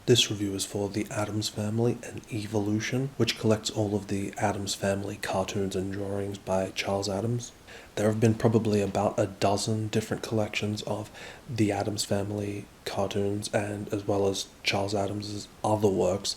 This review is for the Addams Family and Evilution, which collects all of the Addams Family cartoons and drawings by Charles Addams. There have been probably about a dozen different collections of the Addams Family cartoons and as well as Charles Addams's other works.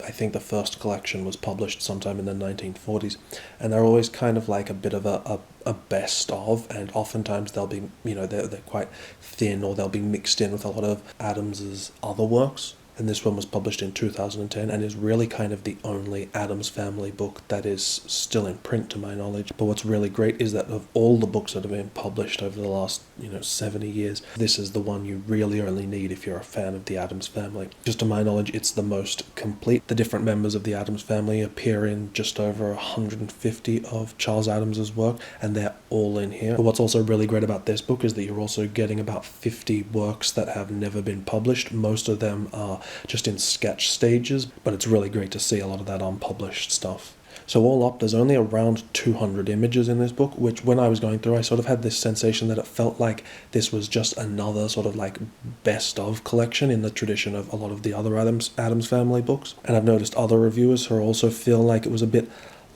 I think the first collection was published sometime in the 1940s, and they're always kind of like a bit of a best of, and oftentimes they'll be, they're quite thin, or they'll be mixed in with a lot of Addams's other works. And this one was published in 2010 and is really kind of the only Addams Family book that is still in print to my knowledge. But what's really great is that of all the books that have been published over the last 70 years, this is the one you really only need if you're a fan of the Addams Family. Just to my knowledge, it's the most complete. The different members of the Addams Family appear in just over 150 of Charles Addams's work, and they're all in here. But what's also really great about this book is that you're also getting about 50 works that have never been published. Most of them are just in sketch stages, but it's really great to see a lot of that unpublished stuff. So all up, there's only around 200 images in this book, which when I was going through, I sort of had this sensation that it felt like this was just another sort of like best of collection in the tradition of a lot of the other Addams Family books. And I've noticed other reviewers who also feel like it was a bit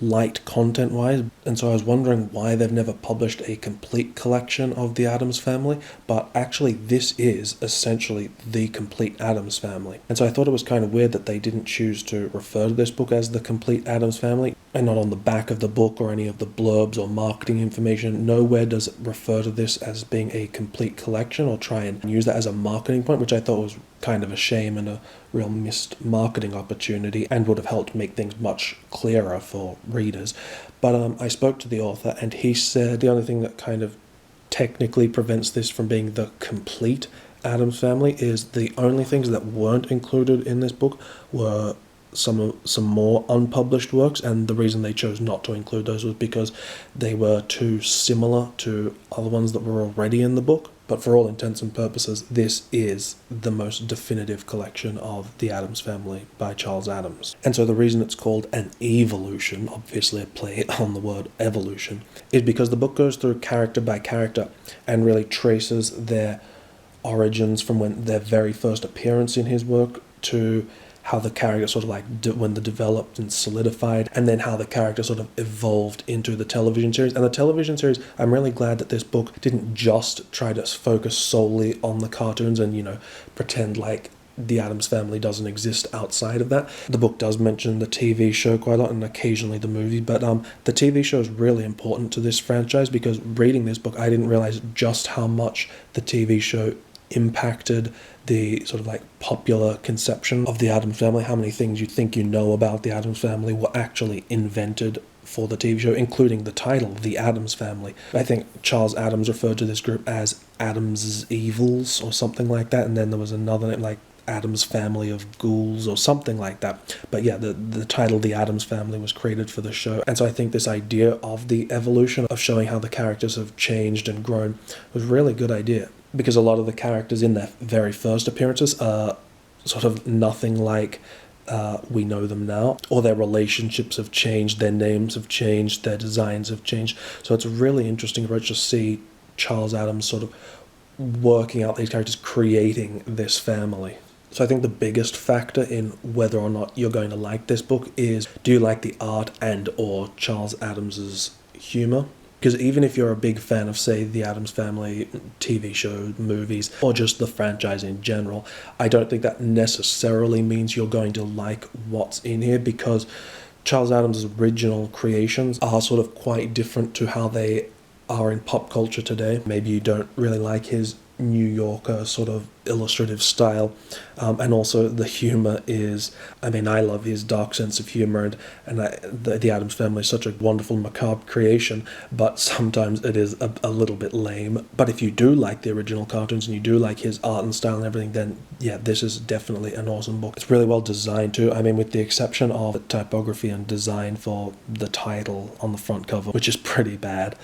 light content-wise, and so I was wondering why they've never published a complete collection of the Addams Family, but actually this is essentially the complete Addams Family. And so I thought it was kind of weird that they didn't choose to refer to this book as the complete Addams Family, and not on the back of the book or any of the blurbs or marketing information. Nowhere does it refer to this as being a complete collection or try and use that as a marketing point, which I thought was kind of a shame and a real missed marketing opportunity, and would have helped make things much clearer for readers. But I spoke to the author, and he said the only thing that kind of technically prevents this from being the complete Addams Family is the only things that weren't included in this book were some more unpublished works, and the reason they chose not to include those was because they were too similar to other ones that were already in the book. But for all intents and purposes, this is the most definitive collection of the Addams Family by Charles Addams. And so the reason it's called an evolution, obviously a play on the word evolution, is because the book goes through character by character and really traces their origins from when their very first appearance in his work to how the character sort of like when they developed and solidified, and then how the character sort of evolved into the television series. And the television series, I'm really glad that this book didn't just try to focus solely on the cartoons and, pretend like the Addams Family doesn't exist outside of that. The book does mention the TV show quite a lot and occasionally the movie, but the TV show is really important to this franchise, because reading this book, I didn't realize just how much the TV show impacted the sort of like popular conception of the Addams Family. How many things you think you know about the Addams Family were actually invented for the TV show, including the title, The Addams Family. I think Charles Addams referred to this group as Addams' Evils or something like that, and then there was another name like Addams Family of Ghouls or something like that. But yeah, the title The Addams Family was created for the show, and so I think this idea of the evolution, of showing how the characters have changed and grown, was a really good idea, because a lot of the characters in their very first appearances are sort of nothing like we know them now, or their relationships have changed, their names have changed, their designs have changed. So it's a really interesting approach to see Charles Addams sort of working out these characters, creating this family. So I think the biggest factor in whether or not you're going to like this book is, do you like the art and or Charles Addams's humor? Because even if you're a big fan of, say, the Addams Family TV show, movies, or just the franchise in general, I don't think that necessarily means you're going to like what's in here, because Charles Addams' original creations are sort of quite different to how they are in pop culture today. Maybe you don't really like his New Yorker sort of illustrative style, and also the humor is, I love his dark sense of humor, and the Addams Family is such a wonderful macabre creation, but sometimes it is a little bit lame. But if you do like the original cartoons and you do like his art and style and everything, then yeah, this is definitely an awesome book. It's really well designed too. With the exception of the typography and design for the title on the front cover, which is pretty bad,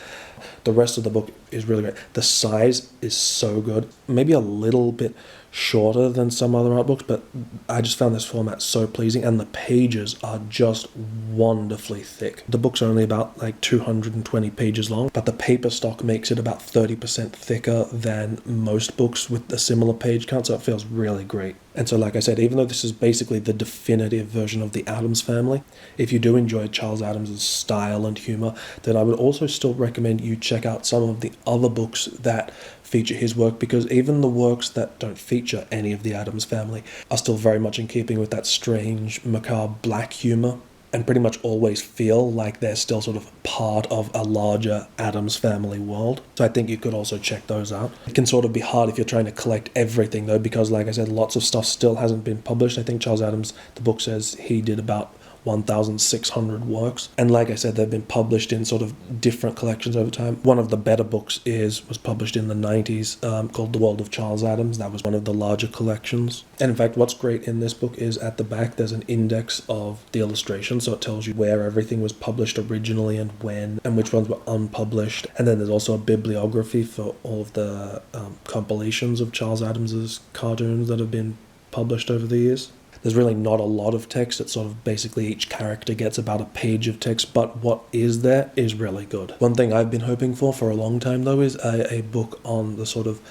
the rest of the book is really great. The size is so good. Maybe a little bit shorter than some other art books, but I just found this format so pleasing, and the pages are just wonderfully thick. The book's only about like 220 pages long, but the paper stock makes it about 30% thicker than most books with a similar page count, so it feels really great. And so, like I said, even though this is basically the definitive version of the Addams Family, if you do enjoy Charles Addams' style and humor, then I would also still recommend you check out some of the other books that feature his work, because even the works that don't feature any of the Addams Family are still very much in keeping with that strange, macabre black humor, and pretty much always feel like they're still sort of part of a larger Addams Family world. So I think you could also check those out. It can sort of be hard if you're trying to collect everything though, because like I said, lots of stuff still hasn't been published. I think Charles Addams, the book says he did about 1,600 works, and like I said, they've been published in sort of different collections over time. One of the better books was published in the 90s, called The World of Charles Addams. That was one of the larger collections. And in fact, what's great in this book is at the back there's an index of the illustrations, so it tells you where everything was published originally and when, and which ones were unpublished. And then there's also a bibliography for all of the compilations of Charles Addams's cartoons that have been published over the years. There's really not a lot of text. It's sort of basically each character gets about a page of text, but what is there is really good. One thing I've been hoping for a long time, though, is a book on the sort of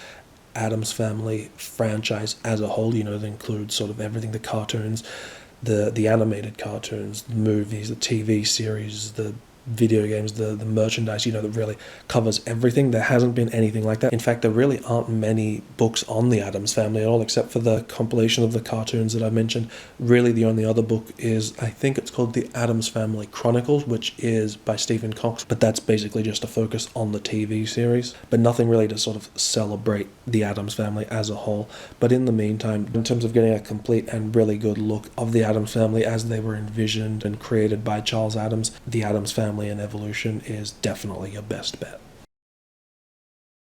Addams Family franchise as a whole, that includes sort of everything, the cartoons, the animated cartoons, the movies, the TV series, the video games, the merchandise, that really covers everything. There hasn't been anything like that. In fact, there really aren't many books on the Addams Family at all, except for the compilation of the cartoons that I mentioned. Really, the only other book is, I think it's called The Addams Family Chronicles, which is by Stephen Cox, but that's basically just a focus on the TV series, but nothing really to sort of celebrate the Addams Family as a whole. But in the meantime, in terms of getting a complete and really good look of the Addams Family as they were envisioned and created by Charles Addams, the Addams Family and Evilution is definitely your best bet.